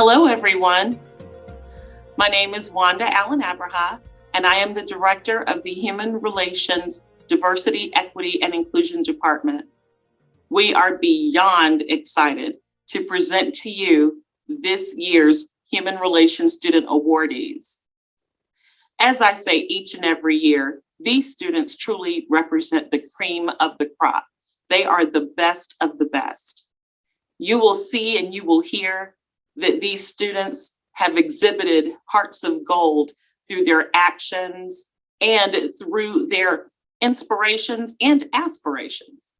Hello, everyone. My name is Wanda Allen Abraha, and I am the Director of the Human Relations, Diversity, Equity, and Inclusion Department. We are beyond excited to present to you this year's Human Relations Student Awardees. As I say each and every year, these students truly represent the cream of the crop. They are the best of the best. You will see and you will hear that these students have exhibited hearts of gold through their actions and through their inspirations and aspirations.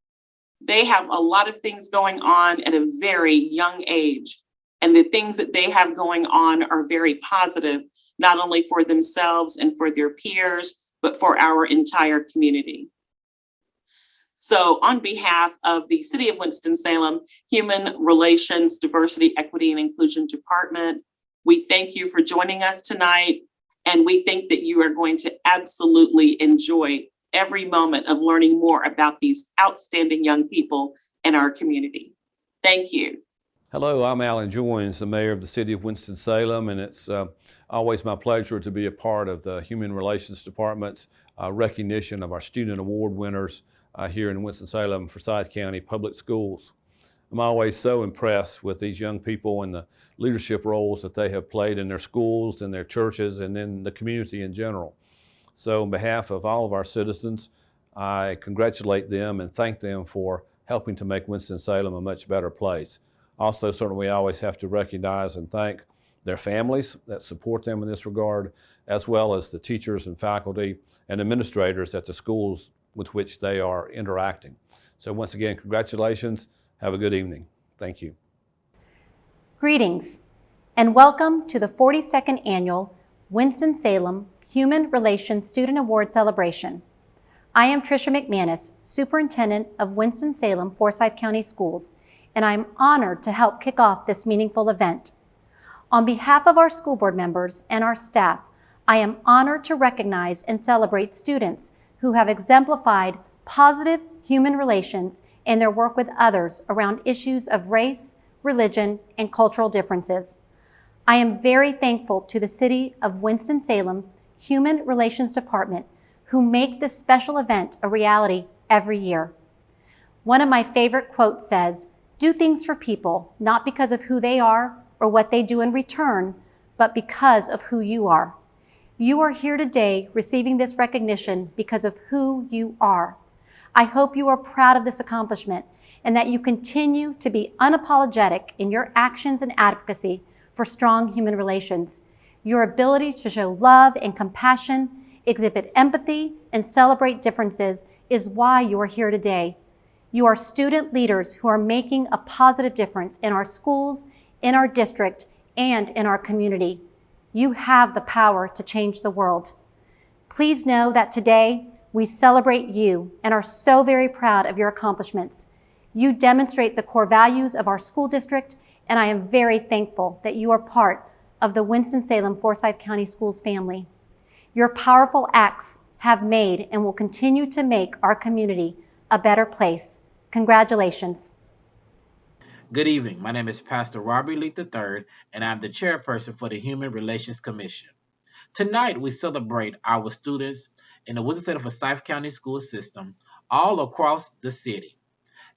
They have a lot of things going on at a very young age, and the things that they have going on are very positive, not only for themselves and for their peers, but for our entire community. So on behalf of the City of Winston-Salem Human Relations, Diversity, Equity, and Inclusion Department, we thank you for joining us tonight, and we think that you are going to absolutely enjoy every moment of learning more about these outstanding young people in our community. Thank you. Hello, I'm Alan Joins, the Mayor of the City of Winston-Salem, and it's always my pleasure to be a part of the Human Relations Department's recognition of our student award winners here in Winston-Salem, Forsyth County Public Schools. I'm always so impressed with these young people and the leadership roles that they have played in their schools, in their churches, and in the community in general. So on behalf of all of our citizens, I congratulate them and thank them for helping to make Winston-Salem a much better place. Also, certainly we always have to recognize and thank their families that support them in this regard, as well as the teachers and faculty and administrators at the schools with which they are interacting. So once again, congratulations. Have a good evening. Thank you. Greetings, and welcome to the 42nd Annual Winston-Salem Human Relations Student Award Celebration. I am Tricia McManus, Superintendent of Winston-Salem Forsyth County Schools, and I'm honored to help kick off this meaningful event. On behalf of our school board members and our staff, I am honored to recognize and celebrate students who have exemplified positive human relations in their work with others around issues of race, religion, and cultural differences. I am very thankful to the City of Winston-Salem's Human Relations Department who make this special event a reality every year. One of my favorite quotes says, "Do things for people, not because of who they are or what they do in return, but because of who you are." You are here today receiving this recognition because of who you are. I hope you are proud of this accomplishment and that you continue to be unapologetic in your actions and advocacy for strong human relations. Your ability to show love and compassion, exhibit empathy, and celebrate differences is why you are here today. You are student leaders who are making a positive difference in our schools, in our district, and in our community. You have the power to change the world. Please know that today we celebrate you and are so very proud of your accomplishments. You demonstrate the core values of our school district, and I am very thankful that you are part of the Winston-Salem Forsyth County Schools family. Your powerful acts have made and will continue to make our community a better place. Congratulations. Good evening. My name is Pastor Robert Lee III, and I'm the chairperson for the Human Relations Commission. Tonight, we celebrate our students in the Winston-Salem Forsyth County School System all across the city,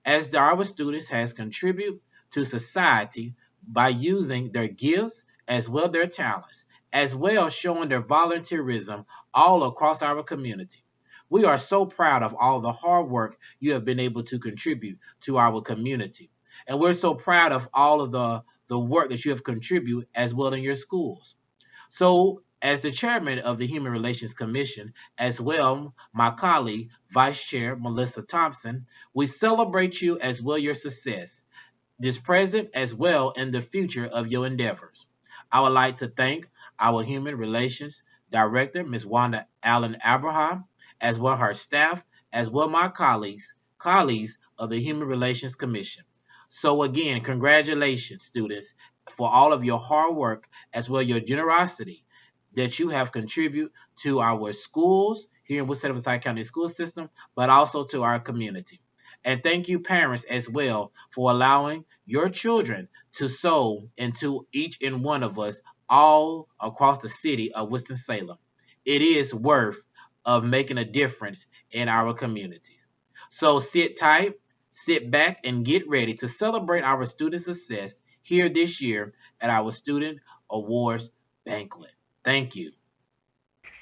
as our students has contributed to society by using their gifts as well as their talents, as well as showing their volunteerism all across our community. We are so proud of all the hard work you have been able to contribute to our community. And we're so proud of all of the work that you have contributed as well in your schools. So as the chairman of the Human Relations Commission, as well my colleague, Vice Chair Melissa Thompson, we celebrate you as well your success, this present as well in the future of your endeavors. I would like to thank our Human Relations Director, Ms. Wanda Allen Abraham, as well her staff, as well my colleagues of the Human Relations Commission. So again, congratulations, students, for all of your hard work as well your generosity that you have contributed to our schools here in Winston-Salem County School System, but also to our community. And thank you, parents, as well, for allowing your children to sow into each and one of us all across the city of Winston-Salem. It is worth of making a difference in our communities. So sit tight, sit back, and get ready to celebrate our student success here this year at our Student Awards Banquet. Thank you.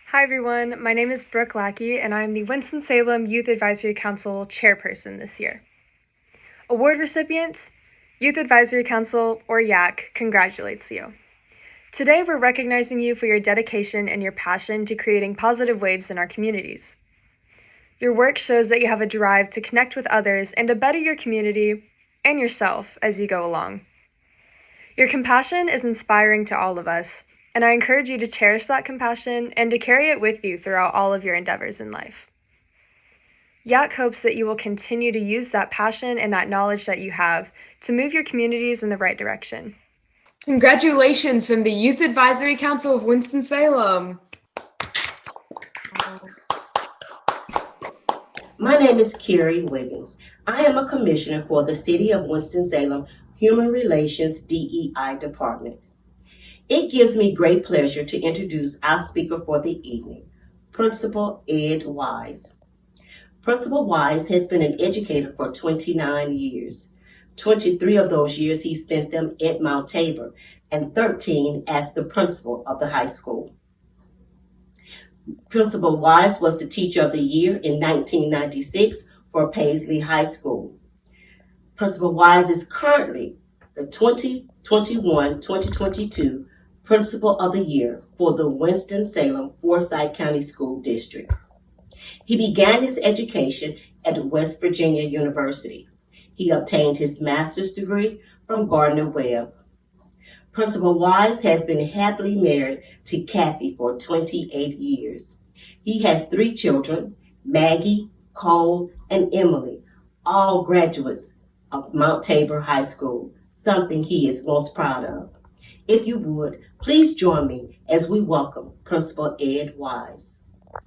Hi everyone, my name is Brooke Lackey and I'm the Winston-Salem Youth Advisory Council chairperson this year. Award recipients, Youth Advisory Council, or YAC, congratulates you. Today we're recognizing you for your dedication and your passion to creating positive waves in our communities. Your work shows that you have a drive to connect with others and to better your community and yourself as you go along. Your compassion is inspiring to all of us, and I encourage you to cherish that compassion and to carry it with you throughout all of your endeavors in life. YAC hopes that you will continue to use that passion and that knowledge that you have to move your communities in the right direction. Congratulations from the Youth Advisory Council of Winston-Salem. My name is Carrie Wiggins. I am a commissioner for the City of Winston-Salem Human Relations DEI Department. It gives me great pleasure to introduce our speaker for the evening, Principal Ed Wise. Principal Wise has been an educator for 29 years. 23 of those years he spent them at Mount Tabor, and 13 as the principal of the high school. Principal Wise was the Teacher of the Year in 1996 for Paisley High School. Principal Wise is currently the 2021-2022 Principal of the Year for the Winston-Salem Forsyth County School District. He began his education at West Virginia University. He obtained his master's degree from Gardner-Webb. Principal Wise has been happily married to Kathy for 28 years. He has 3 children, Maggie, Cole, and Emily, all graduates of Mount Tabor High School, something he is most proud of. If you would, please join me as we welcome Principal Ed Wise.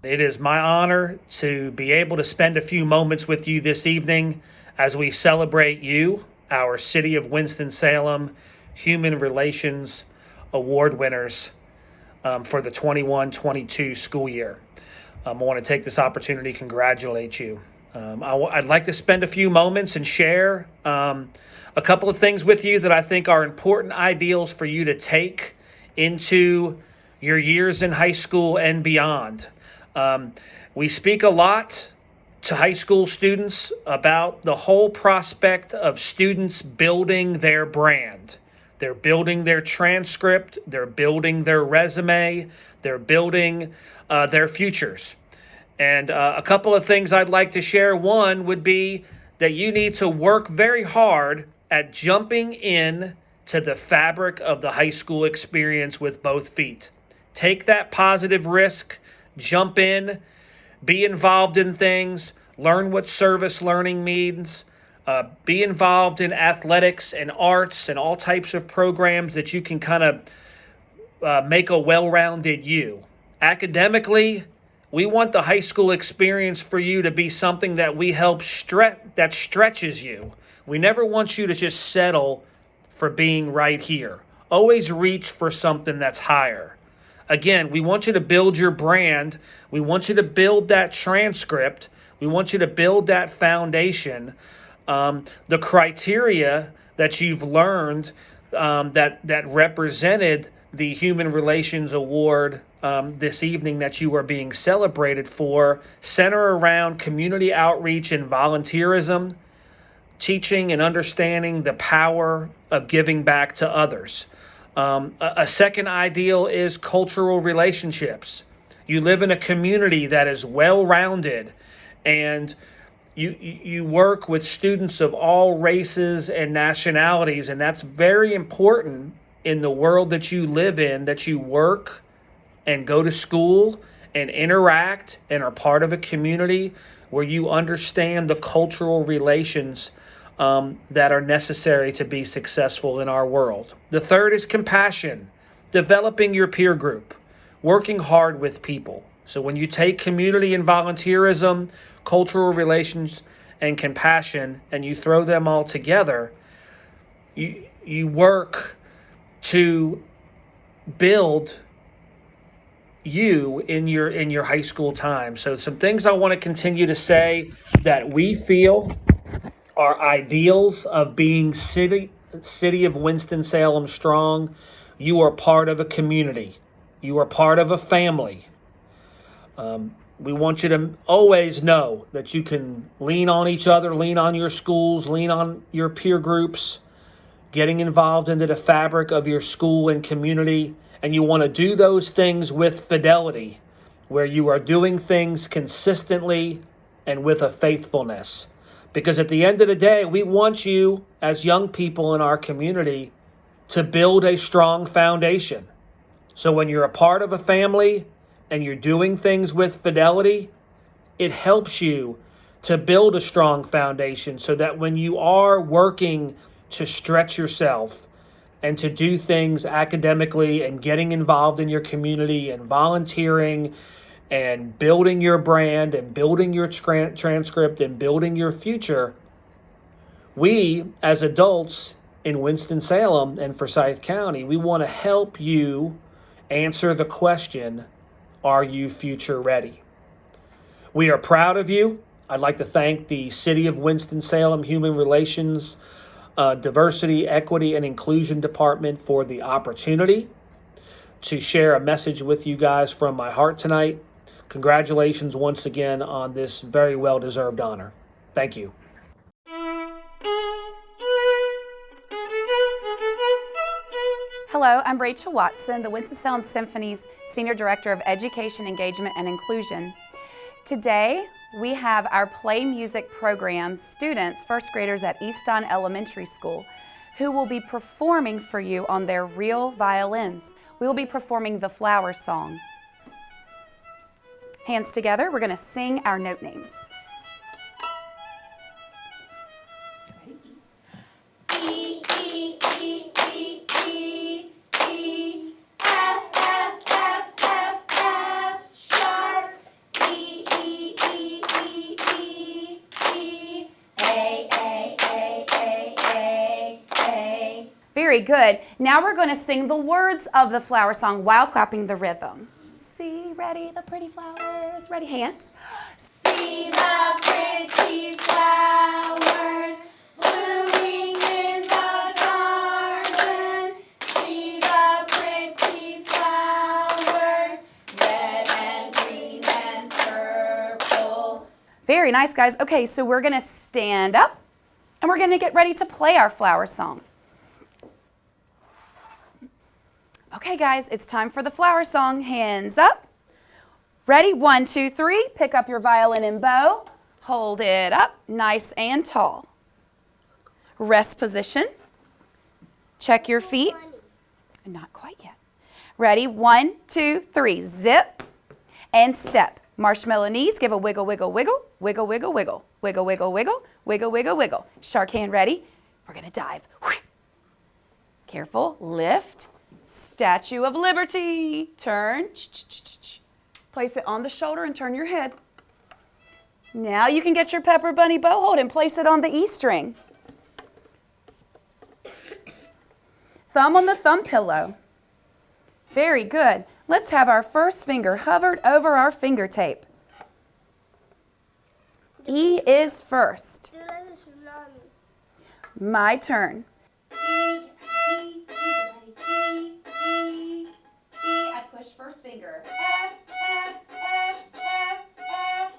It is my honor to be able to spend a few moments with you this evening as we celebrate you, our City of Winston-Salem Human Relations Award winners for the 21-22 school year. I want to take this opportunity to congratulate you. I'd like to spend a few moments and share a couple of things with you that I think are important ideals for you to take into your years in high school and beyond. We speak a lot to high school students about the whole prospect of students building their brand. They're building their transcript, they're building their resume, they're building their futures. And a couple of things I'd like to share. One would be that you need to work very hard at jumping in to the fabric of the high school experience with both feet. Take that positive risk, jump in, be involved in things, learn what service learning means, be involved in athletics and arts and all types of programs that you can kind of make a well-rounded you. Academically, we want the high school experience for you to be something that we help that stretches you. We never want you to just settle for being right here. Always reach for something that's higher. Again, we want you to build your brand. We want you to build that transcript. We want you to build that foundation. The criteria that you've learned that represented the Human Relations Award this evening that you are being celebrated for center around community outreach and volunteerism, teaching and understanding the power of giving back to others. A second ideal is cultural relationships. You live in a community that is well-rounded, and you work with students of all races and nationalities, and that's very important in the world that you live in, that you work and go to school and interact and are part of a community where you understand the cultural relations that are necessary to be successful in our world. The third is compassion, developing your peer group, working hard with people. So when you take community and volunteerism, cultural relations, and compassion, and you throw them all together, you work to build you in your high school time. So some things I want to continue to say that we feel are ideals of being city of Winston-Salem strong. You are part of a community. You are part of a family. We want you to always know that you can lean on each other, lean on your schools, lean on your peer groups, getting involved into the fabric of your school and community. And you want to do those things with fidelity, where you are doing things consistently and with a faithfulness. Because at the end of the day, we want you as young people in our community to build a strong foundation. So when you're a part of a family and you're doing things with fidelity, it helps you to build a strong foundation so that when you are working to stretch yourself and to do things academically and getting involved in your community and volunteering and building your brand and building your transcript and building your future, we as adults in Winston-Salem and Forsyth County, we want to help you answer the question, are you future ready? We are proud of you. I'd like to thank the City of Winston-Salem Human Relations, Diversity, Equity, and Inclusion Department for the opportunity to share a message with you guys from my heart tonight. Congratulations once again on this very well-deserved honor. Thank you. Hello, I'm Rachel Watson, the Winston-Salem Symphony's Senior Director of Education, Engagement, and Inclusion. Today, we have our play music program students, first graders at Easton Elementary School, who will be performing for you on their real violins. We will be performing the Flower Song. Hands together, we're going to sing our note names. E, E, E, E, E, E, F, F, F, F, F, sharp, E, E, E, E, E, E, A, A, A, A, A, A. Very good. Now we're going to sing the words of the Flower Song while clapping the rhythm. See, ready, the pretty flowers, ready, hands. See the pretty flowers blooming in the garden. See the pretty flowers, red and green and purple. Very nice, guys. Okay, so we're gonna stand up and we're gonna get ready to play our flower song. Okay, guys, it's time for the flower song. Hands up. Ready? 1, 2, 3. Pick up your violin and bow. Hold it up, nice and tall. Rest position. Check your feet. Not quite yet. Ready? 1, 2, 3. Zip and step. Marshmallow knees. Give a wiggle, wiggle, wiggle. Wiggle, wiggle, wiggle. Wiggle, wiggle, wiggle. Wiggle, wiggle, wiggle. Shark hand ready. We're going to dive. Careful. Lift. Statue of Liberty. Turn. Place it on the shoulder and turn your head. Now you can get your Pepper Bunny bow hold and place it on the E string. Thumb on the thumb pillow. Very good. Let's have our first finger hovered over our finger tape. E is first. My turn. I push first finger. F, F, F, F, F.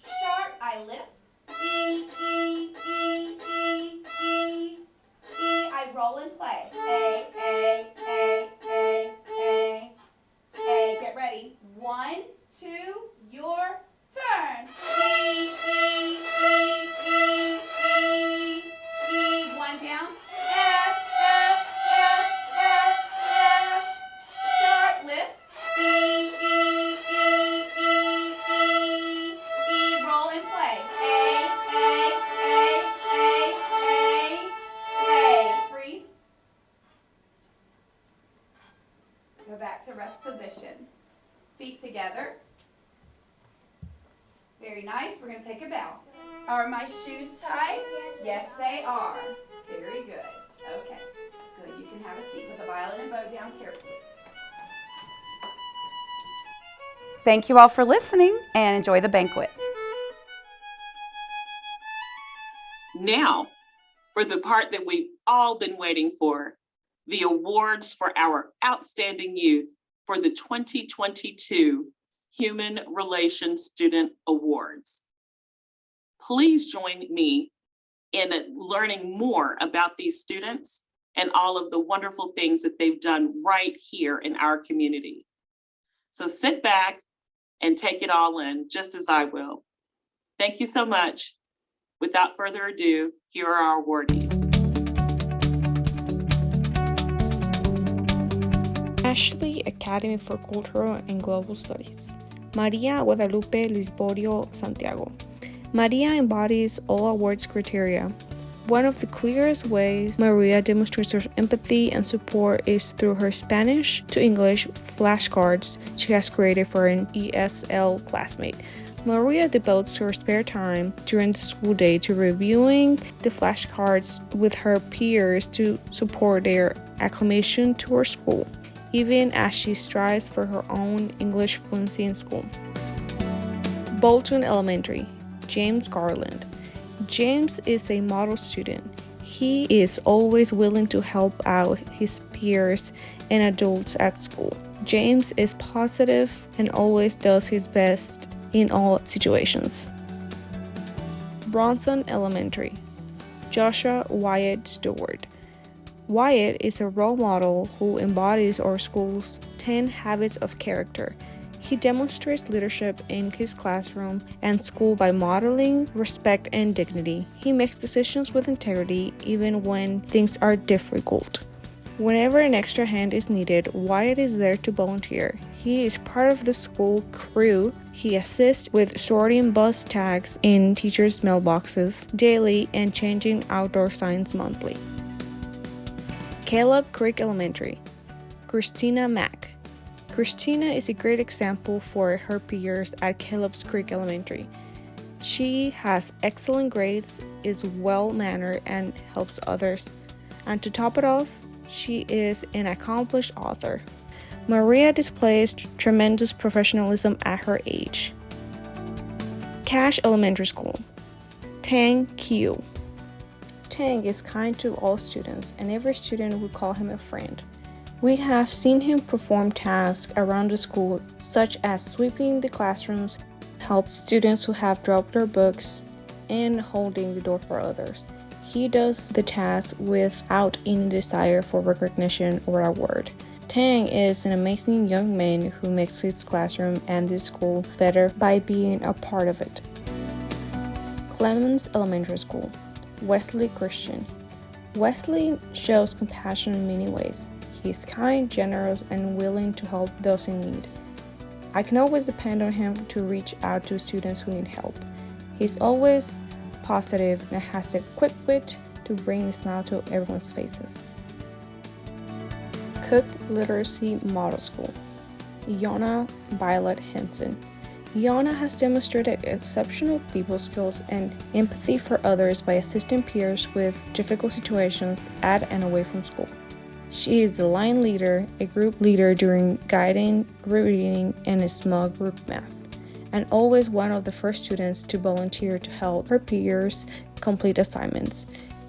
Sharp, I lift. E, E, E, E, E. E, I roll and play. A, A, A, A, A. A, get ready. 1, 2, your turn. E, E, E, E, E. E, 1 down. F, F, F, F, F. Sharp, lift. E, E, E, E, E. E, roll and play. A, A, A, A, A. A, freeze. Go back to rest position. Feet together. Very nice. We're going to take a bow. Are my shoes tied? Yes, they are. Very good. Okay. Good. You can have a seat. Put the violin and bow down carefully. Thank you all for listening and enjoy the banquet. Now, for the part that we've all been waiting for, the awards for our outstanding youth for the 2022 Human Relations Student Awards. Please join me in learning more about these students and all of the wonderful things that they've done right here in our community. So sit back and take it all in, just as I will. Thank you so much. Without further ado, here are our awardees. Ashley Academy for Cultural and Global Studies. Maria Guadalupe Lisborio Santiago. Maria embodies all awards criteria. One of the clearest ways Maria demonstrates her empathy and support is through her Spanish to English flashcards she has created for an ESL classmate. Maria devotes her spare time during the school day to reviewing the flashcards with her peers to support their acclimation to her school, even as she strives for her own English fluency in school. Bolton Elementary, James Garland. James is a model student. He is always willing to help out his peers and adults at school. James is positive and always does his best in all situations. Bronson Elementary, Joshua Wyatt Stewart. Wyatt is a role model who embodies our school's 10 habits of character. He demonstrates leadership in his classroom and school by modeling respect and dignity. He makes decisions with integrity even when things are difficult. Whenever an extra hand is needed, Wyatt is there to volunteer. He is part of the school crew. He assists with sorting bus tags in teachers' mailboxes daily and changing outdoor signs monthly. Caleb Creek Elementary, Christina Mack. Christina is a great example for her peers at Caleb's Creek Elementary. She has excellent grades, is well-mannered, and helps others. And to top it off, she is an accomplished author. Maria displays tremendous professionalism at her age. Cash Elementary School, Tang Q. Tang is kind to all students, and every student would call him a friend. We have seen him perform tasks around the school, such as sweeping the classrooms, help students who have dropped their books, and holding the door for others. He does the task without any desire for recognition or award. Tang is an amazing young man who makes his classroom and the school better by being a part of it. Clemens Elementary School, Wesley Christian. Wesley shows compassion in many ways. He is kind, generous, and willing to help those in need. I can always depend on him to reach out to students who need help. He's always positive and has a quick wit to bring a smile to everyone's faces. Cook Literacy Model School, Iona Violet Henson. Iona has demonstrated exceptional people skills and empathy for others by assisting peers with difficult situations at and away from school. She is the line leader, a group leader during guiding, reading, and a small group math, and always one of the first students to volunteer to help her peers complete assignments.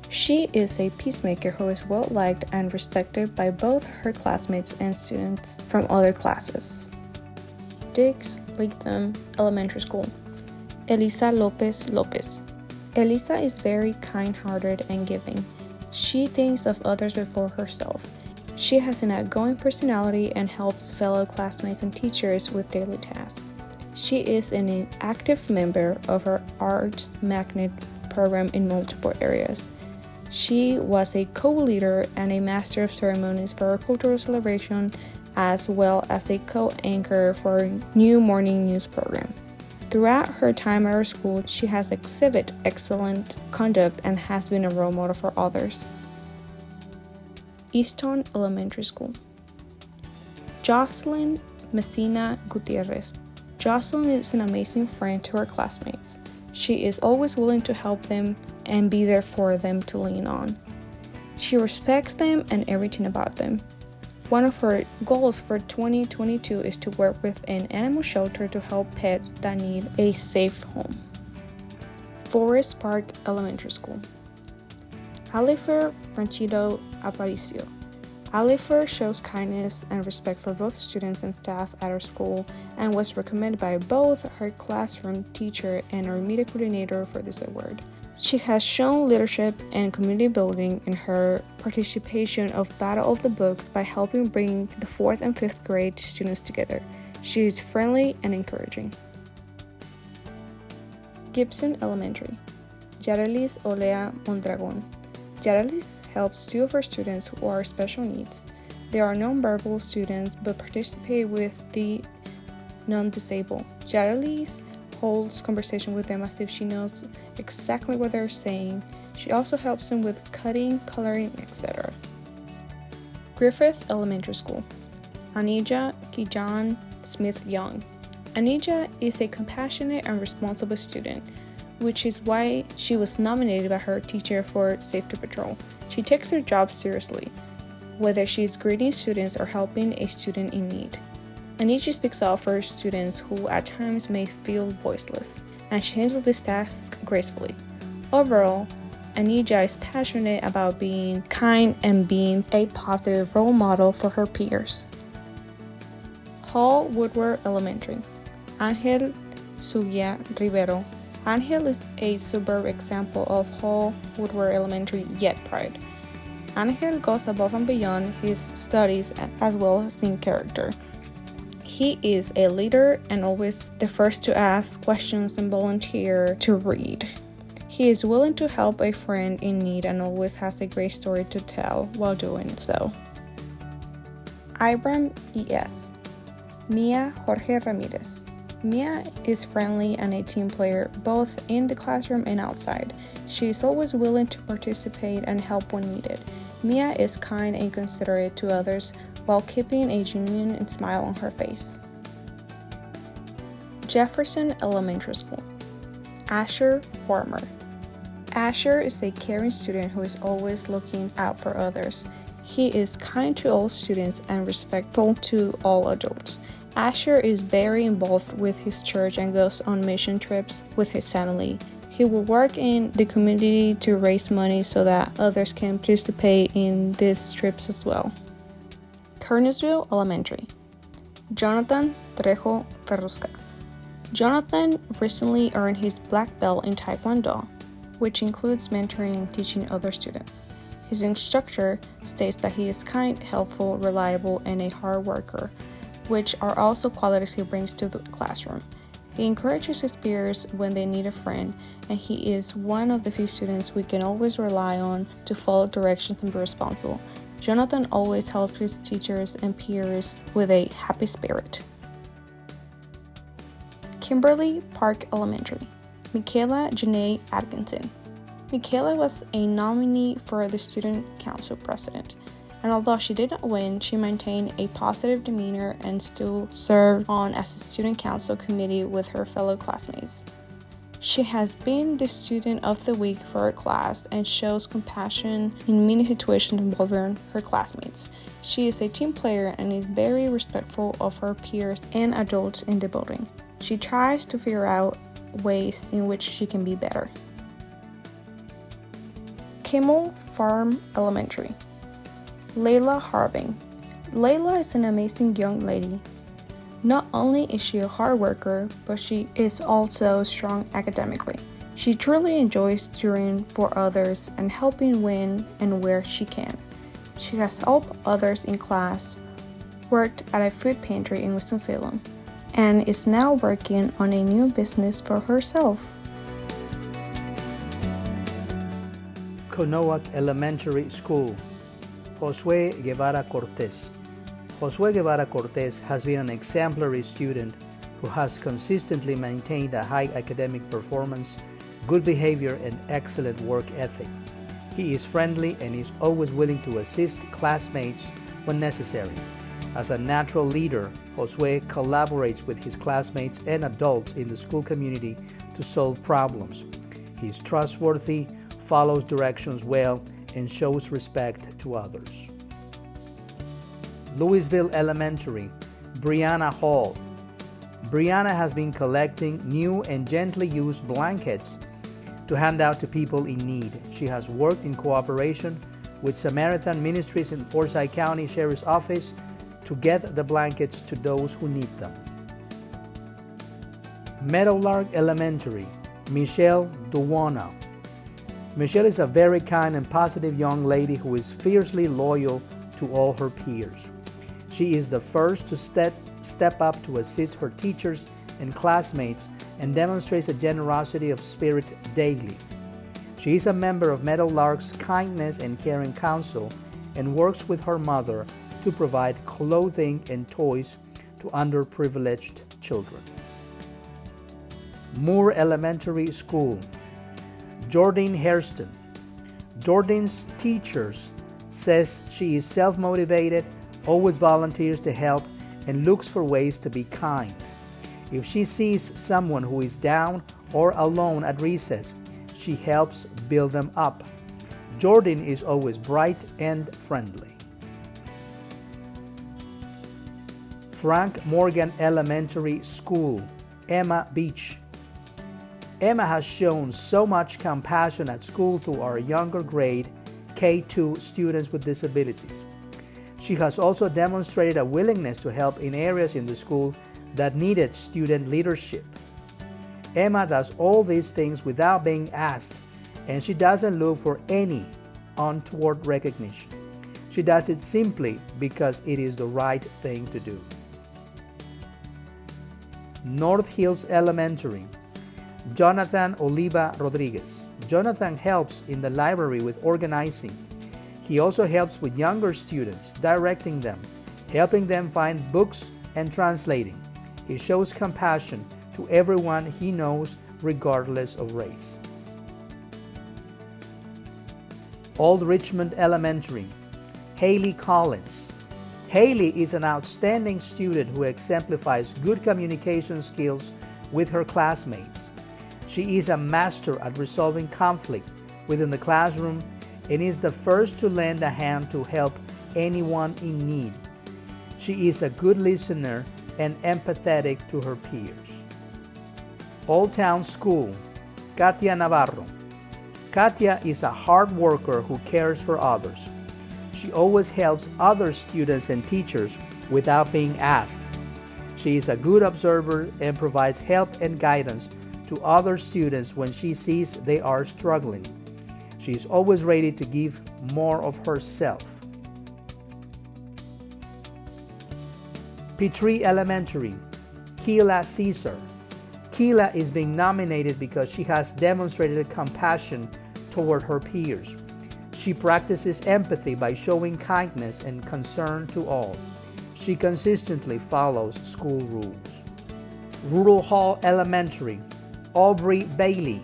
She is a peacemaker who is well liked and respected by both her classmates and students from other classes. Dix Latham Elementary School, Elisa Lopez Lopez. Elisa is very kind-hearted and giving. She thinks of others before herself. She has an outgoing personality and helps fellow classmates and teachers with daily tasks. She is an active member of her Arts Magnet program in multiple areas. She was a co-leader and a master of ceremonies for our cultural celebration, as well as a co-anchor for our new morning news program. Throughout her time at our school, she has exhibited excellent conduct and has been a role model for others. Easton Elementary School, Jocelyn Messina Gutierrez. Jocelyn is an amazing friend to her classmates. She is always willing to help them and be there for them to lean on. She respects them and everything about them. One of her goals for 2022 is to work with an animal shelter to help pets that need a safe home. Forest Park Elementary School. Alifer Ranchito Aparicio. Alifer shows kindness and respect for both students and staff at her school and was recommended by both her classroom teacher and our media coordinator for this award. She has shown leadership and community building in her participation of Battle of the Books by helping bring the 4th and 5th grade students together. She is friendly and encouraging. Gibson Elementary. Yarelis Olea Mondragon. Yarelis helps 2 of her students who are special needs. They are nonverbal students but participate with the non-disabled. Yarelis holds conversation with them as if she knows exactly what they're saying. She also helps them with cutting, coloring, etc. Griffith Elementary School. Anija Kijan Smith Young. Anija is a compassionate and responsible student, which is why she was nominated by her teacher for Safety Patrol. She takes her job seriously, whether she is greeting students or helping a student in need. Anija speaks up for students who at times may feel voiceless, and she handles this task gracefully. Overall, Anija is passionate about being kind and being a positive role model for her peers. Hall Woodward Elementary. Angel Sugia Rivero. Angel is a superb example of Hall Woodward Elementary yet pride. Angel goes above and beyond his studies as well as in character. He is a leader and always the first to ask questions and volunteer to read. He is willing to help a friend in need and always has a great story to tell while doing so. Ibram E.S. Mia Jorge Ramirez. Mia is friendly and a team player both in the classroom and outside. She is always willing to participate and help when needed. Mia is kind and considerate to others while keeping a genuine smile on her face. Jefferson Elementary School. Asher Farmer. Asher is a caring student who is always looking out for others. He is kind to all students and respectful to all adults. Asher is very involved with his church and goes on mission trips with his family. He will work in the community to raise money so that others can participate in these trips as well. Kernersville Elementary. Jonathan Trejo Ferrusca. Jonathan recently earned his black belt in Taekwondo, which includes mentoring and teaching other students. His instructor states that he is kind, helpful, reliable, and a hard worker, which are also qualities he brings to the classroom. He encourages his peers when they need a friend, and he is one of the few students we can always rely on to follow directions and be responsible. Jonathan always helps his teachers and peers with a happy spirit. Kimberly Park Elementary. Michaela Janae Atkinson. Michaela was a nominee for the Student Council President, and although she did not win, she maintained a positive demeanor and still served on as a Student Council committee with her fellow classmates. She has been the Student of the Week for her class and shows compassion in many situations involving her classmates. She is a team player and is very respectful of her peers and adults in the building. She tries to figure out ways in which she can be better. Kimmel Farm Elementary. Layla Harbing. Layla is an amazing young lady. Not only is she a hard worker, but she is also strong academically. She truly enjoys cheering for others and helping when and where she can. She has helped others in class, worked at a food pantry in Winston-Salem, and is now working on a new business for herself. Conoac Elementary School. Josue Guevara Cortez. Josue Guevara Cortez has been an exemplary student who has consistently maintained a high academic performance, good behavior, and excellent work ethic. He is friendly and is always willing to assist classmates when necessary. As a natural leader, Josue collaborates with his classmates and adults in the school community to solve problems. He is trustworthy, follows directions well, and shows respect to others. Louisville Elementary, Brianna Hall. Brianna has been collecting new and gently used blankets to hand out to people in need. She has worked in cooperation with Samaritan Ministries in Forsyth County Sheriff's Office to get the blankets to those who need them. Meadowlark Elementary, Michelle Duwana. Michelle is a very kind and positive young lady who is fiercely loyal to all her peers. She is the first to step up to assist her teachers and classmates and demonstrates a generosity of spirit daily. She is a member of Meadowlark's Kindness and Caring Council and works with her mother to provide clothing and toys to underprivileged children. Moore Elementary School, Jordan Hairston. Jordan's teachers says she is self-motivated, always volunteers to help, and looks for ways to be kind. If she sees someone who is down or alone at recess, she helps build them up. Jordan is always bright and friendly. Frank Morgan Elementary School, Emma Beach. Emma has shown so much compassion at school to our younger grade K2 students with disabilities. She has also demonstrated a willingness to help in areas in the school that needed student leadership. Emma does all these things without being asked, and she doesn't look for any untoward recognition. She does it simply because it is the right thing to do. North Hills Elementary, Jonathan Oliva Rodriguez. Jonathan helps in the library with organizing. He also helps with younger students, directing them, helping them find books and translating. He shows compassion to everyone he knows, regardless of race. Old Richmond Elementary, Haley Collins. Haley is an outstanding student who exemplifies good communication skills with her classmates. She is a master at resolving conflict within the classroom and is the first to lend a hand to help anyone in need. She is a good listener and empathetic to her peers. Old Town School, Katia Navarro. Katia is a hard worker who cares for others. She always helps other students and teachers without being asked. She is a good observer and provides help and guidance to other students when she sees they are struggling. She is always ready to give more of herself. Petrie Elementary, Keila Caesar. Keila is being nominated because she has demonstrated compassion toward her peers. She practices empathy by showing kindness and concern to all. She consistently follows school rules. Rural Hall Elementary, Aubrey Bailey.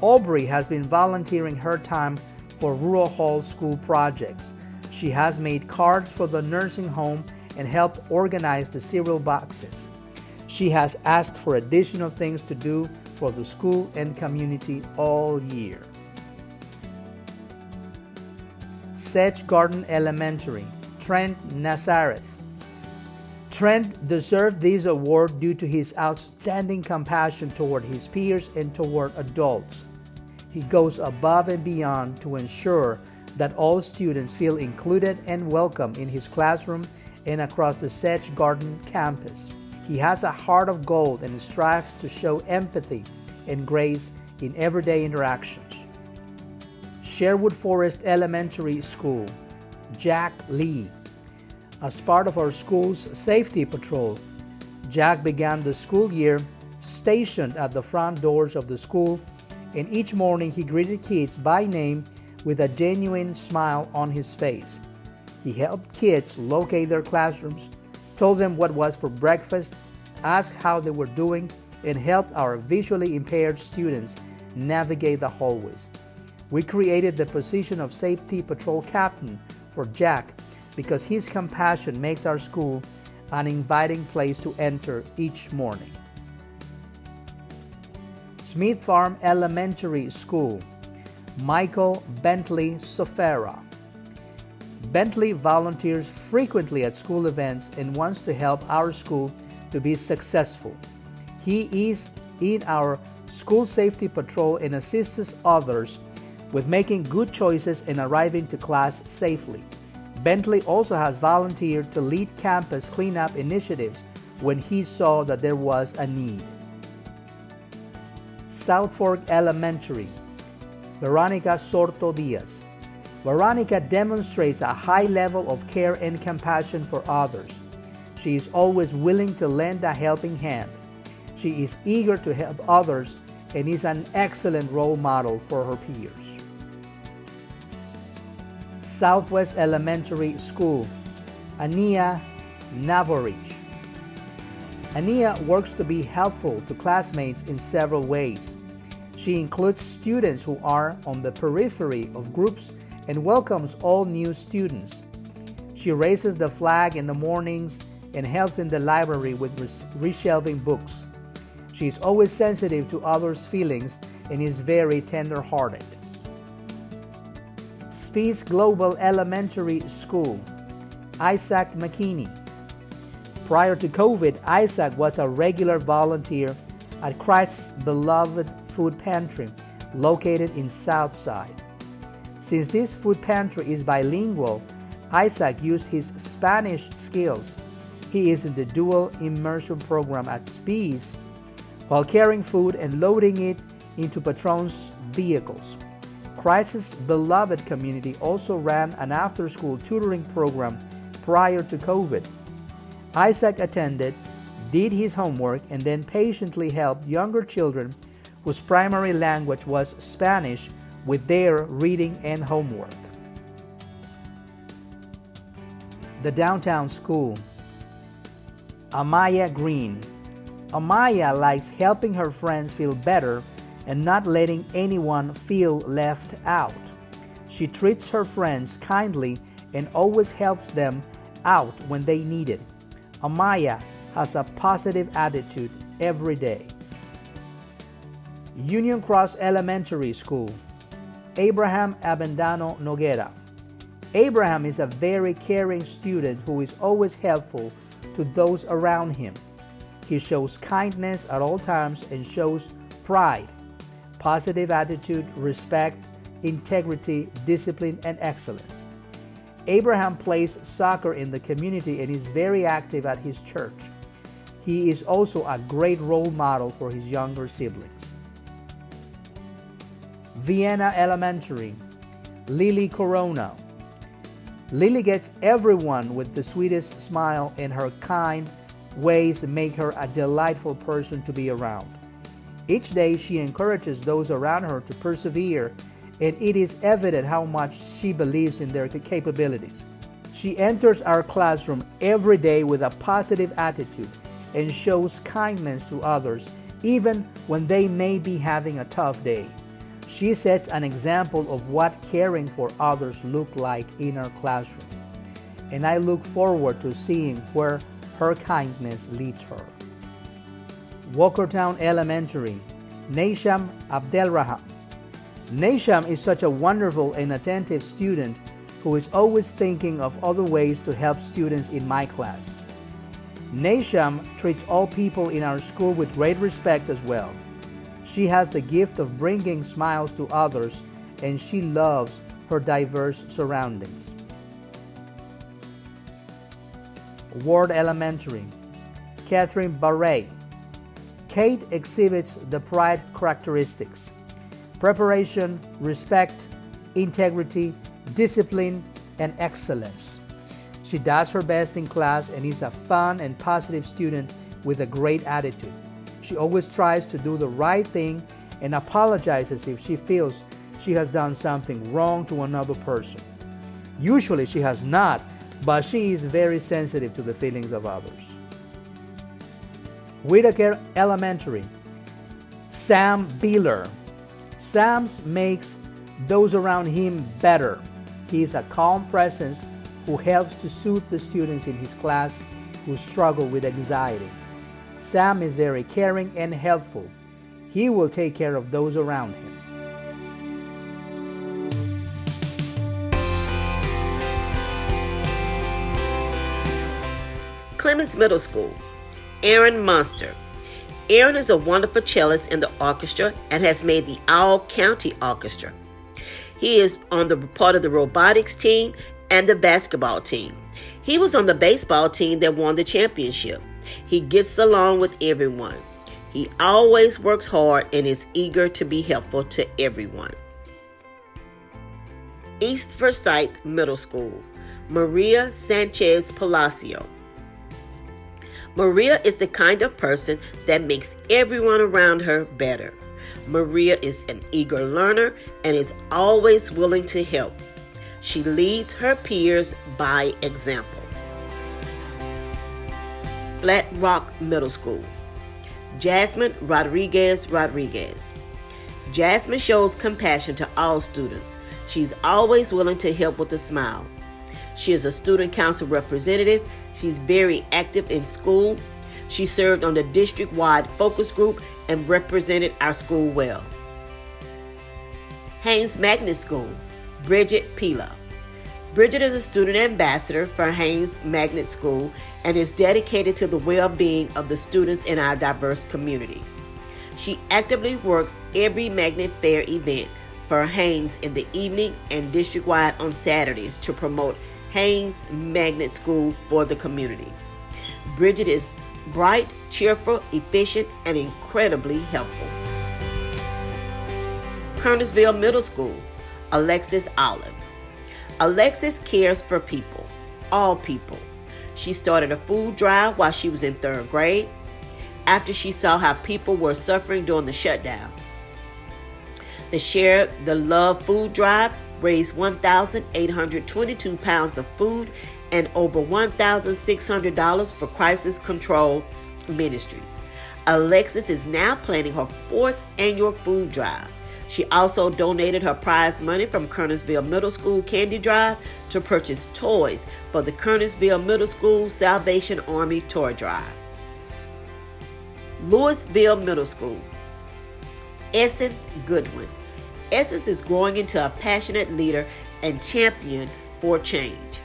Aubrey has been volunteering her time for Rural Hall school projects. She has made cards for the nursing home and helped organize the cereal boxes. She has asked for additional things to do for the school and community all year. Sedge Garden Elementary, Trent Nazareth. Trent deserved this award due to his outstanding compassion toward his peers and toward adults. He goes above and beyond to ensure that all students feel included and welcome in his classroom and across the Sedge Garden campus. He has a heart of gold and strives to show empathy and grace in everyday interactions. Sherwood Forest Elementary School, Jack Lee. As part of our school's safety patrol, Jack began the school year stationed at the front doors of the school, and each morning he greeted kids by name with a genuine smile on his face. He helped kids locate their classrooms, told them what was for breakfast, asked how they were doing, and helped our visually impaired students navigate the hallways. We created the position of Safety Patrol Captain for Jack because his compassion makes our school an inviting place to enter each morning. Smith Farm Elementary School, Michael Bentley Sofera. Bentley volunteers frequently at school events and wants to help our school to be successful. He is in our school safety patrol and assists others with making good choices and arriving to class safely. Bentley also has volunteered to lead campus cleanup initiatives when he saw that there was a need. South Fork Elementary, Veronica Sorto Diaz. Veronica demonstrates a high level of care and compassion for others. She is always willing to lend a helping hand. She is eager to help others and is an excellent role model for her peers. Southwest Elementary School, Ania Navorich. Ania works to be helpful to classmates in several ways. She includes students who are on the periphery of groups and welcomes all new students. She raises the flag in the mornings and helps in the library with reshelving books. She is always sensitive to others' feelings and is very tender-hearted. Spies Global Elementary School, Isaac McKinney. Prior to COVID, Isaac was a regular volunteer at Christ's Beloved Food Pantry, located in Southside. Since this food pantry is bilingual, Isaac used his Spanish skills. He is in the dual immersion program at Spies while carrying food and loading it into patrons' vehicles. Christ's Beloved Community also ran an after-school tutoring program prior to COVID. Isaac attended, did his homework, and then patiently helped younger children whose primary language was Spanish with their reading and homework. The Downtown School, Amaya Green. Amaya likes helping her friends feel better and not letting anyone feel left out. She treats her friends kindly and always helps them out when they need it. Amaya has a positive attitude every day. Union Cross Elementary School, Abraham Abendano Noguera. Abraham is a very caring student who is always helpful to those around him. He shows kindness at all times and shows pride, positive attitude, respect, integrity, discipline, and excellence. Abraham plays soccer in the community and is very active at his church. He is also a great role model for his younger siblings. Vienna Elementary, Lily Corona. Lily gets everyone with the sweetest smile, and her kind ways make her a delightful person to be around. Each day she encourages those around her to persevere, and it is evident how much she believes in their capabilities. She enters our classroom every day with a positive attitude and shows kindness to others, even when they may be having a tough day. She sets an example of what caring for others looks like in our classroom, and I look forward to seeing where her kindness leads her. Walkertown Elementary, Nasham Abdelraham. Nasham is such a wonderful and attentive student who is always thinking of other ways to help students in my class. Nasham treats all people in our school with great respect as well. She has the gift of bringing smiles to others, and she loves her diverse surroundings. Ward Elementary, Catherine Barre. Kate exhibits the pride characteristics: preparation, respect, integrity, discipline, and excellence. She does her best in class and is a fun and positive student with a great attitude. She always tries to do the right thing and apologizes if she feels she has done something wrong to another person. Usually she has not, but she is very sensitive to the feelings of others. Whitaker Elementary, Sam Beeler. Sam makes those around him better. He is a calm presence who helps to soothe the students in his class who struggle with anxiety. Sam is very caring and helpful. He will take care of those around him. Clemens Middle School, Aaron Munster. Aaron is a wonderful cellist in the orchestra and has made the All-County Orchestra. He is on the part of the robotics team and the basketball team. He was on the baseball team that won the championship. He gets along with everyone. He always works hard and is eager to be helpful to everyone. East Forsyth Middle School, Maria Sanchez Palacio. Maria is the kind of person that makes everyone around her better. Maria is an eager learner and is always willing to help. She leads her peers by example. Flat Rock Middle School, Jasmine Rodriguez. Jasmine shows compassion to all students. She's always willing to help with a smile. She is a student council representative. She's very active in school. She served on the district-wide focus group and represented our school well. Haynes Magnet School, Bridget Pila. Bridget is a student ambassador for Haynes Magnet School and is dedicated to the well-being of the students in our diverse community. She actively works every Magnet Fair event for Haynes in the evening and district-wide on Saturdays to promote Haynes Magnet School for the community. Bridget is bright, cheerful, efficient, and incredibly helpful. Kernersville Middle School, Alexis Olive. Alexis cares for people, all people. She started a food drive while she was in 3rd grade after she saw how people were suffering during the shutdown. The Share the Love food drive raised 1,822 pounds of food and over $1,600 for crisis control ministries. Alexis is now planning her 4th annual food drive. She also donated her prize money from Kernersville Middle School Candy Drive to purchase toys for the Kernersville Middle School Salvation Army Toy Drive. Louisville Middle School, Essence Goodwin. Essence is growing into a passionate leader and champion for change.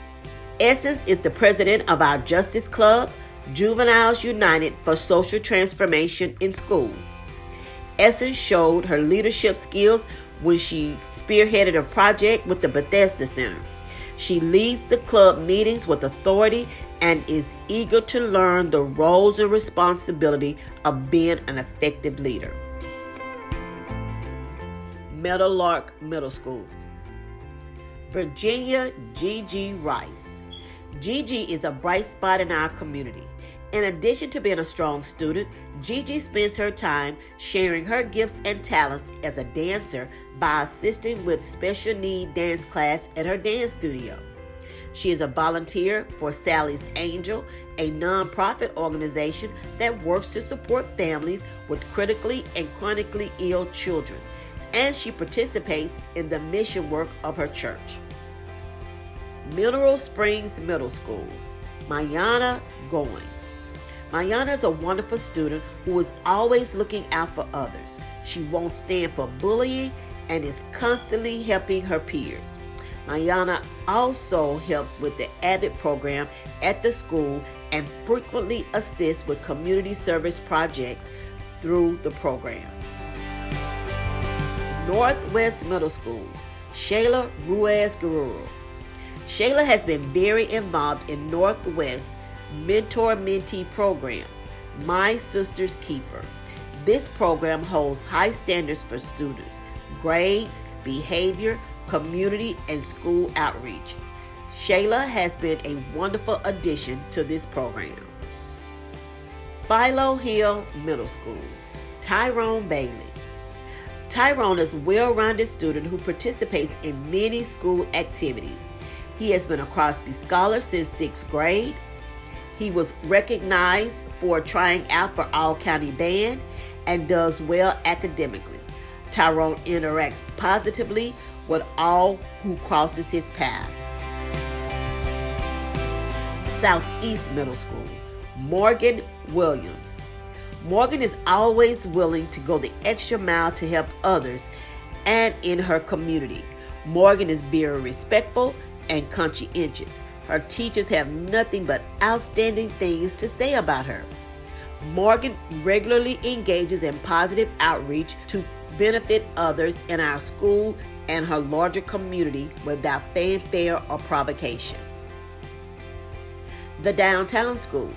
Essence is the president of our Justice Club, Juveniles United for Social Transformation in School. Essence showed her leadership skills when she spearheaded a project with the Bethesda Center. She leads the club meetings with authority and is eager to learn the roles and responsibility of being an effective leader. Meadowlark Middle School, Virginia Gigi Rice. Gigi is a bright spot in our community. In addition to being a strong student, Gigi spends her time sharing her gifts and talents as a dancer by assisting with special need dance class at her dance studio. She is a volunteer for Sally's Angel, a nonprofit organization that works to support families with critically and chronically ill children, and she participates in the mission work of her church. Mineral Springs Middle School, Mayana Goings. Mayana is a wonderful student who is always looking out for others. She won't stand for bullying and is constantly helping her peers. Mayana also helps with the AVID program at the school and frequently assists with community service projects through the program. Northwest Middle School, Shayla Ruiz Guerrero. Shayla has been very involved in Northwest Mentor-Mentee program, My Sister's Keeper. This program holds high standards for students, grades, behavior, community, and school outreach. Shayla has been a wonderful addition to this program. Philo Hill Middle School, Tyrone Bailey. Tyrone is a well-rounded student who participates in many school activities. He has been a Crosby Scholar since 6th grade. He was recognized for trying out for All-County Band and does well academically. Tyrone interacts positively with all who crosses his path. Southeast Middle School, Morgan Williams. Morgan is always willing to go the extra mile to help others and in her community. Morgan is very respectful and conscientious. Her teachers have nothing but outstanding things to say about her. Morgan regularly engages in positive outreach to benefit others in our school and her larger community without fanfare or provocation. The Downtown School,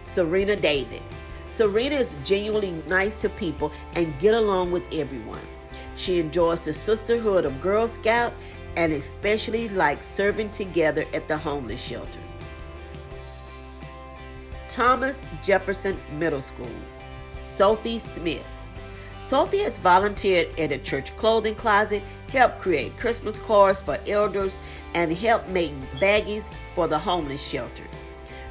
Serena David. Serena is genuinely nice to people and get along with everyone. She enjoys the sisterhood of Girl Scout and especially likes serving together at the homeless shelter. Thomas Jefferson Middle School, Sophie Smith. Sophie has volunteered at a church clothing closet, helped create Christmas cards for elders, and helped make baggies for the homeless shelter.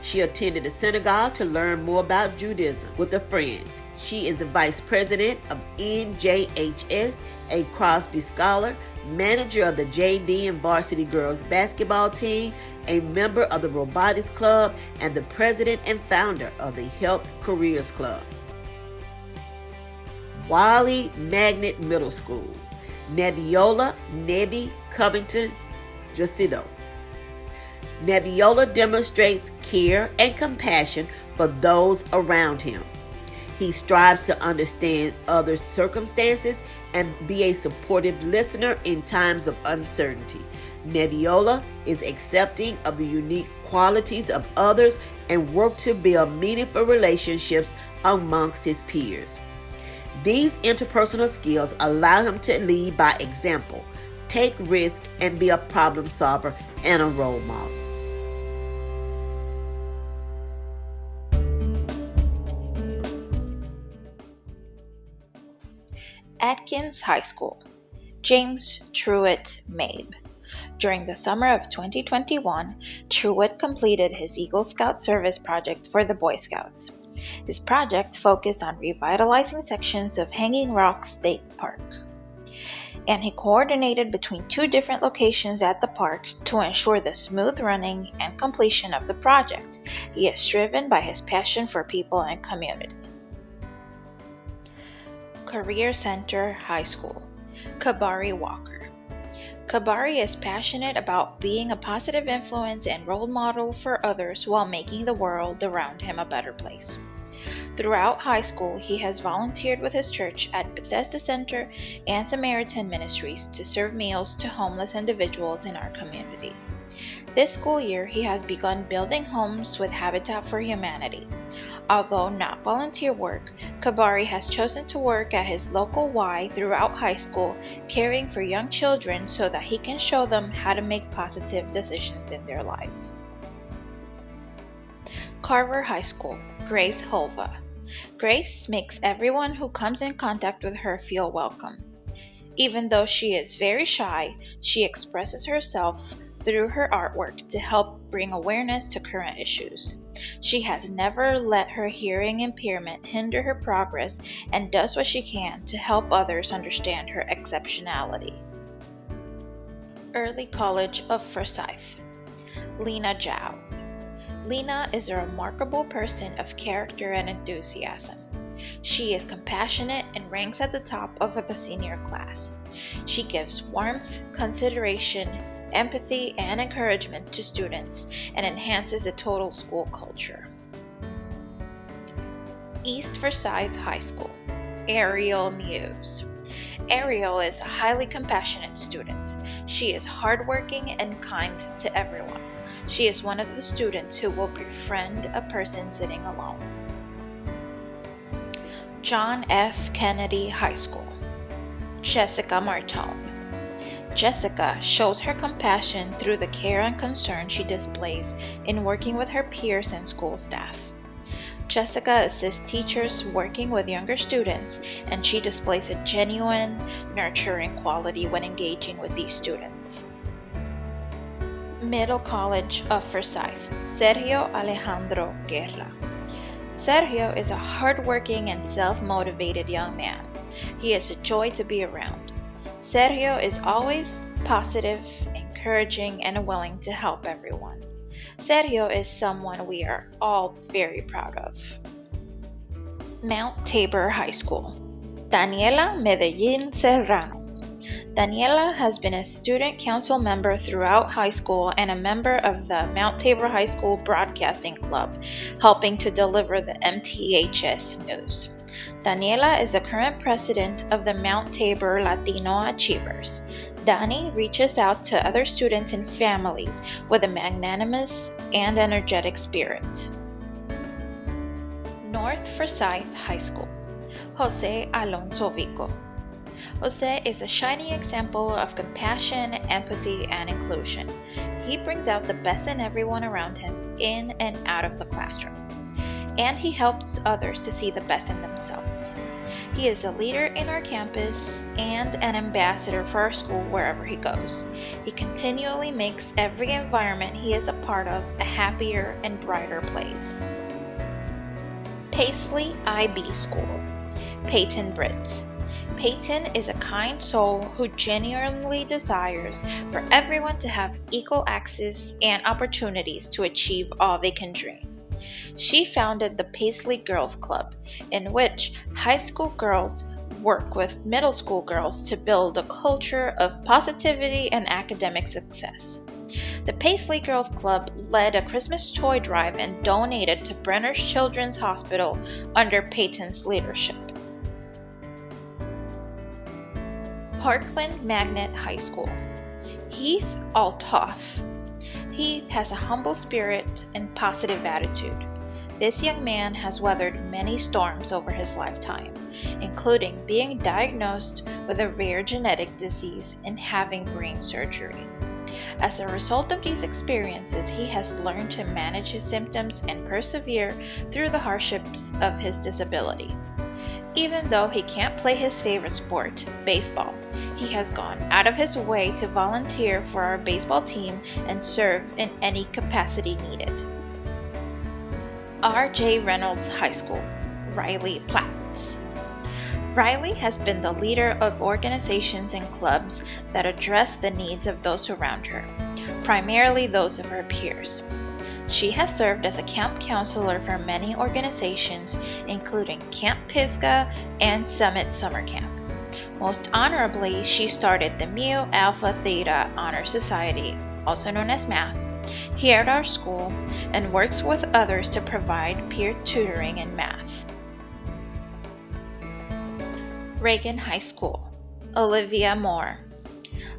She attended a synagogue to learn more about Judaism with a friend. She is the vice president of NJHS, a Crosby Scholar, manager of the JV and varsity girls basketball team, a member of the Robotics Club, and the president and founder of the Health Careers Club. Wiley Magnet Middle School, Nebiola Nebi Covington Jacido. Nebiola demonstrates care and compassion for those around him. He strives to understand others' circumstances and be a supportive listener in times of uncertainty. Nebiola is accepting of the unique qualities of others and works to build meaningful relationships amongst his peers. These interpersonal skills allow him to lead by example, take risks, and be a problem solver and a role model. Atkins High School, James Truitt Mabe. During the summer of 2021, Truitt completed his Eagle Scout service project for the Boy Scouts. His project focused on revitalizing sections of Hanging Rock State Park, and he coordinated between two different locations at the park to ensure the smooth running and completion of the project. He is driven by his passion for people and community. Career Center High School, Kabari Walker. Kabari is passionate about being a positive influence and role model for others while making the world around him a better place. Throughout high school, he has volunteered with his church at Bethesda Center and Samaritan Ministries to serve meals to homeless individuals in our community. This school year, he has begun building homes with Habitat for Humanity. Although not volunteer work, Kabari has chosen to work at his local Y throughout high school, caring for young children so that he can show them how to make positive decisions in their lives. Carver High School, Grace Holva. Grace makes everyone who comes in contact with her feel welcome. Even though she is very shy, she expresses herself through her artwork to help bring awareness to current issues. She has never let her hearing impairment hinder her progress and does what she can to help others understand her exceptionality. Early College of Forsyth, Lena Zhao. Lena is a remarkable person of character and enthusiasm. She is compassionate and ranks at the top of the senior class. She gives warmth, consideration, empathy, and encouragement to students and enhances the total school culture. East Forsyth High School, Ariel Muse. Ariel is a highly compassionate student. She is hardworking and kind to everyone. She is one of the students who will befriend a person sitting alone. John F. Kennedy High School, Jessica Martone. Jessica shows her compassion through the care and concern she displays in working with her peers and school staff. Jessica assists teachers working with younger students, and she displays a genuine, nurturing quality when engaging with these students. Middle College of Forsyth, Sergio Alejandro Guerra. Sergio is a hardworking and self-motivated young man. He is a joy to be around. Sergio is always positive, encouraging, and willing to help everyone. Sergio is someone we are all very proud of. Mount Tabor High School. Daniela Medellin Serrano. Daniela has been a student council member throughout high school and a member of the Mount Tabor High School Broadcasting Club, helping to deliver the MTHS news. Daniela is the current president of the Mount Tabor Latino Achievers. Dani reaches out to other students and families with a magnanimous and energetic spirit. North Forsyth High School. Jose Alonso Vico. Jose is a shining example of compassion, empathy, and inclusion. He brings out the best in everyone around him, in and out of the classroom. And he helps others to see the best in themselves. He is a leader in our campus and an ambassador for our school wherever he goes. He continually makes every environment he is a part of a happier and brighter place. Paisley IB School. Peyton Britt. Peyton is a kind soul who genuinely desires for everyone to have equal access and opportunities to achieve all they can dream. She founded the Paisley Girls Club, in which high school girls work with middle school girls to build a culture of positivity and academic success. The Paisley Girls Club led a Christmas toy drive and donated to Brenner's Children's Hospital under Peyton's leadership. Parkland Magnet High School. Heath Althoff. Heath has a humble spirit and positive attitude. This young man has weathered many storms over his lifetime, including being diagnosed with a rare genetic disease and having brain surgery. As a result of these experiences, he has learned to manage his symptoms and persevere through the hardships of his disability. Even though he can't play his favorite sport, baseball, he has gone out of his way to volunteer for our baseball team and serve in any capacity needed. R.J. Reynolds High School. Riley Platts. Riley has been the leader of organizations and clubs that address the needs of those around her, primarily those of her peers. She has served as a camp counselor for many organizations, including Camp Pisgah and Summit Summer Camp. Most honorably, she started the Mu Alpha Theta Honor Society, also known as MATH, here at our school, and works with others to provide peer tutoring in math. Reagan High School. Olivia Moore.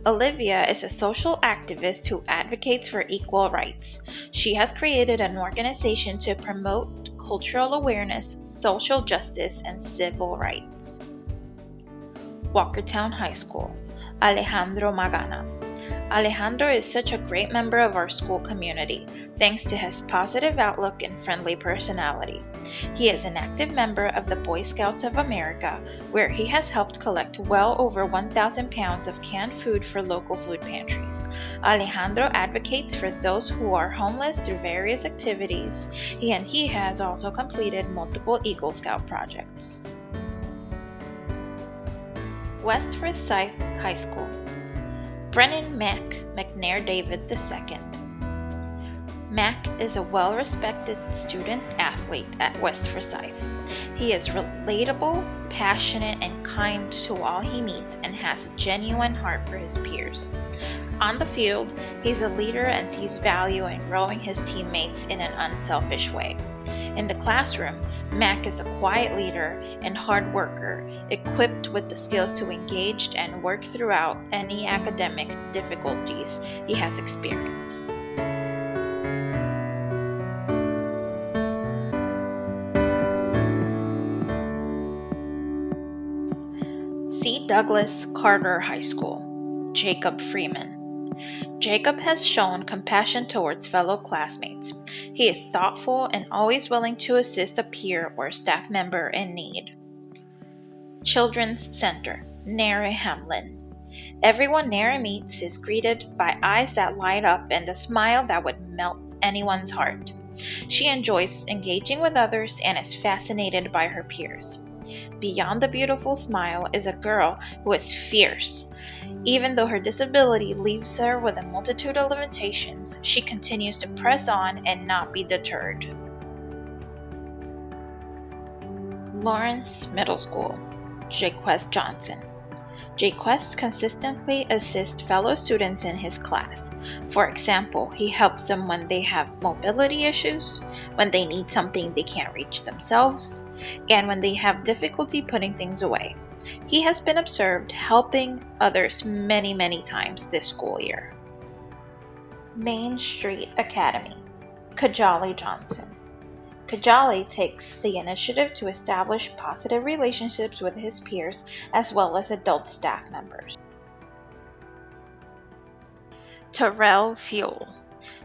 Olivia is a social activist who advocates for equal rights. She has created an organization to promote cultural awareness, social justice, and civil rights. Walkertown High School. Alejandro Magana. Alejandro is such a great member of our school community, thanks to his positive outlook and friendly personality. He is an active member of the Boy Scouts of America, where he has helped collect well over 1,000 pounds of canned food for local food pantries. Alejandro advocates for those who are homeless through various activities, and he has also completed multiple Eagle Scout projects. West Forsyth High School. Brennan McNair David II. Mac is a well-respected student athlete at West Forsyth. He is relatable, passionate, and kind to all he meets and has a genuine heart for his peers. On the field, he's a leader and sees value in growing his teammates in an unselfish way. In the classroom, Mac is a quiet leader and hard worker, equipped with the skills to engage and work throughout any academic difficulties he has experienced. C. Douglas Carter High School. Jacob Freeman. Jacob has shown compassion towards fellow classmates. He is thoughtful and always willing to assist a peer or staff member in need. Children's Center. Nara Hamlin. Everyone Nara meets is greeted by eyes that light up and a smile that would melt anyone's heart. She enjoys engaging with others and is fascinated by her peers. beyond the beautiful smile is a girl who is fierce. Even though her disability leaves her with a multitude of limitations, she continues to press on and not be deterred. Lawrence Middle School, Jaquez Johnson. Jaquez consistently assists fellow students in his class. For example, he helps them when they have mobility issues, when they need something they can't reach themselves, and when they have difficulty putting things away. He has been observed helping others many times this school year. Main Street Academy, Kajali Johnson. Kajali takes the initiative to establish positive relationships with his peers as well as adult staff members. Terrell Fuel.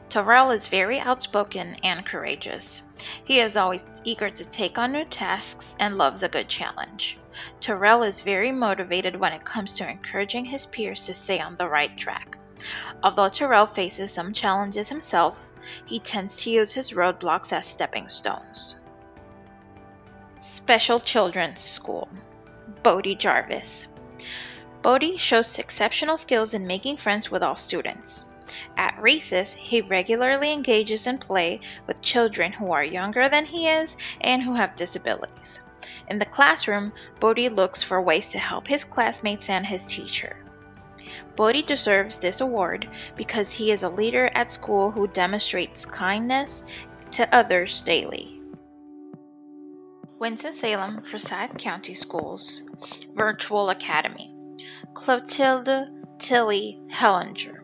Terrell is very outspoken and courageous. He is always eager to take on new tasks and loves a good challenge. Terrell is very motivated when it comes to encouraging his peers to stay on the right track. Although Terrell faces some challenges himself, he tends to use his roadblocks as stepping stones. Special Children's School, Bodie Jarvis. Bodie shows exceptional skills in making friends with all students. At recess, he regularly engages in play with children who are younger than he is and who have disabilities. In the classroom, Bodie looks for ways to help his classmates and his teacher. Bodie deserves this award because he is a leader at school who demonstrates kindness to others daily. Winston-Salem Forsyth County Schools Virtual Academy, Clotilde Tilly Hellinger.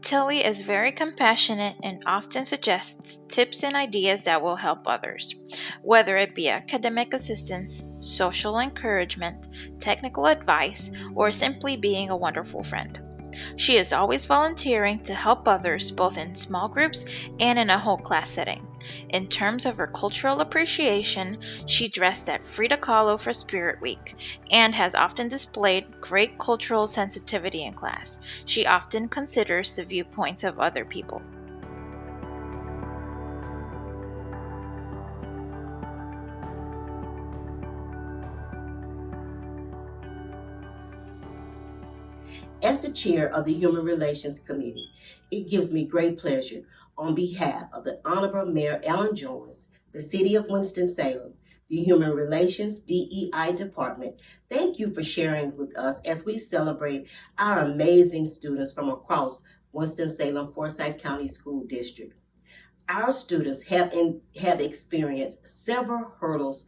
Tilly is very compassionate and often suggests tips and ideas that will help others, whether it be academic assistance, social encouragement, technical advice, or simply being a wonderful friend. She is always volunteering to help others both in small groups and in a whole class setting. In terms of her cultural appreciation, she dressed at Frida Kahlo for Spirit Week and has often displayed great cultural sensitivity in class. She often considers the viewpoints of other people. As the chair of the Human Relations Committee, it gives me great pleasure on behalf of the Honorable Mayor Alan Jones, the City of Winston-Salem, the Human Relations DEI Department. Thank you for sharing with us as we celebrate our amazing students from across Winston-Salem Forsyth County School District. Our students have experienced several hurdles,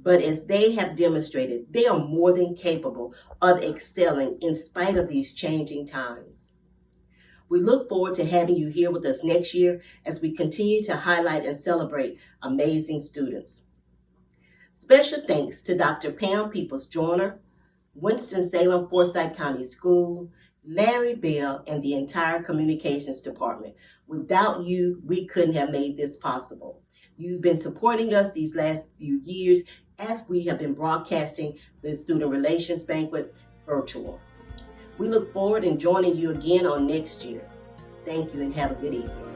but as they have demonstrated, they are more than capable of excelling in spite of these changing times. We look forward to having you here with us next year as we continue to highlight and celebrate amazing students. Special thanks to Dr. Pam Peoples-Joyner, Winston-Salem Forsyth County School, Larry Bell, and the entire communications department. Without you, we couldn't have made this possible. You've been supporting us these last few years as we have been broadcasting the Student Relations Banquet virtual. We look forward to joining you again on next year. Thank you and have a good evening.